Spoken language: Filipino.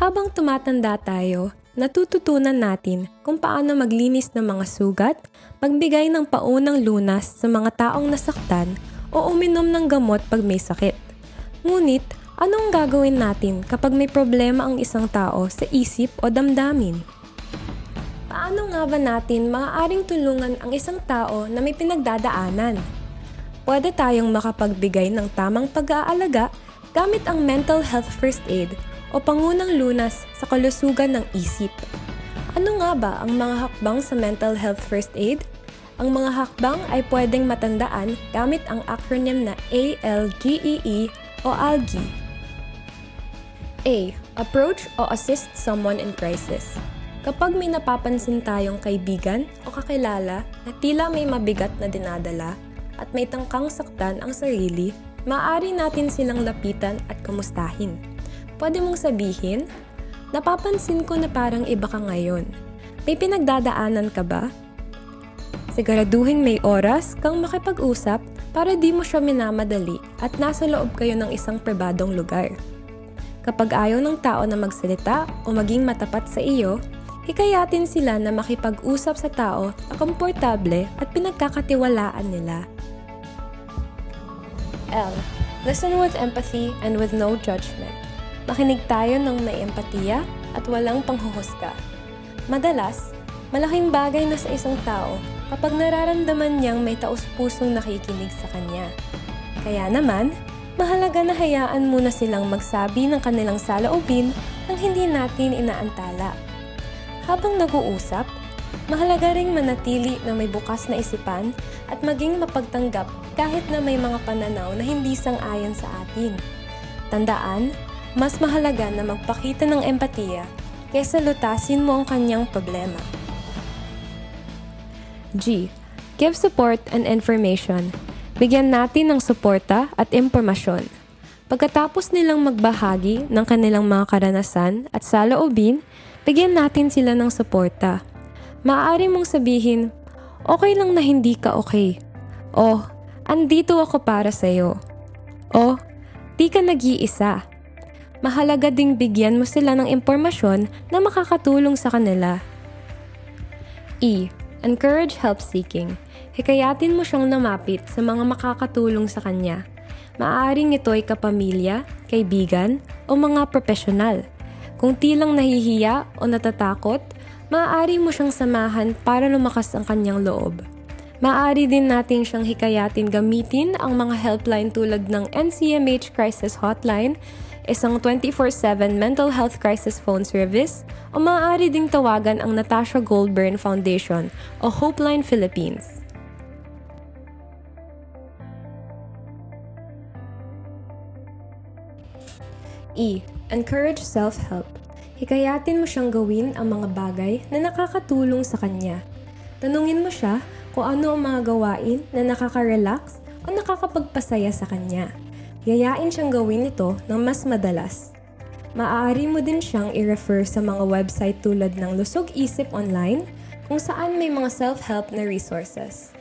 Habang tumatanda tayo, natututunan natin kung paano maglinis ng mga sugat, magbigay ng paunang lunas sa mga taong nasaktan o uminom ng gamot pag may sakit. Ngunit, anong gagawin natin kapag may problema ang isang tao sa isip o damdamin? Paano nga ba natin maaaring tulungan ang isang tao na may pinagdadaanan? Pwede tayong makapagbigay ng tamang pag-aalaga gamit ang mental health first aid o pangunang lunas sa kalusugan ng isip. Ano nga ba ang mga hakbang sa mental health first aid? Ang mga hakbang ay pwedeng matandaan gamit ang acronym na ALGEE o ALGEE. A. Approach o assist someone in crisis. Kapag may napapansin tayong kaibigan o kakilala na tila may mabigat na dinadala at may tangkang saktan ang sarili, maaari natin silang lapitan at kamustahin. Pwede mong sabihin, napapansin ko na parang iba ka ngayon. May pinagdadaanan ka ba? Siguraduhin may oras kang makipag-usap para di mo siya minamadali at nasa loob kayo ng isang pribadong lugar. Kapag ayaw ng tao na magsalita o maging matapat sa iyo, hikayatin sila na makipag-usap sa tao na komportable at pinagkakatiwalaan nila. L. Listen with empathy and with no judgment. Makinig tayo ng may empatiya at walang panghuhusga. Madalas, malaking bagay na sa isang tao kapag nararamdaman niyang may taus-pusong nakikinig sa kanya. Kaya naman, mahalaga na hayaan muna silang magsabi ng kanilang saloobin nang hindi natin inaantala. Habang nag-uusap, mahalaga ring manatili na may bukas na isipan at maging mapagtanggap kahit na may mga pananaw na hindi sang-ayon sa atin. Tandaan, mas mahalaga na magpakita ng empatiya kaysa lutasin mo ang kanyang problema. G. Give support and information. Bigyan natin ng suporta at impormasyon. Pagkatapos nilang magbahagi ng kanilang mga karanasan at saloobin, bigyan natin sila ng suporta. Maaari mong sabihin, okay lang na hindi ka okay. O, andito ako para sa'yo. O, di ka nag-iisa. Mahalaga ding bigyan mo sila ng impormasyon na makakatulong sa kanila. E. Encourage help-seeking. Hikayatin mo siyang lumapit sa mga makakatulong sa kanya. Maaaring ito ay kapamilya, kaibigan, o mga profesional. Kung tilang nahihiya o natatakot, maaari mo siyang samahan para lumakas ang kanyang loob. Maaari din natin siyang hikayatin gamitin ang mga helpline tulad ng NCMH Crisis Hotline, isang 24/7 mental health crisis phone service, o maaari ding tawagan ang Natasha Goldburn Foundation o Hopeline Philippines. E. Encourage self-help. Hikayatin mo siyang gawin ang mga bagay na nakakatulong sa kanya. Tanungin mo siya kung ano ang mga gawain na nakaka-relax o nakakapagpasaya sa kanya. Yayain siyang gawin ito ng mas madalas. Maaari mo din siyang i-refer sa mga website tulad ng Lusog Isip Online kung saan may mga self-help na resources.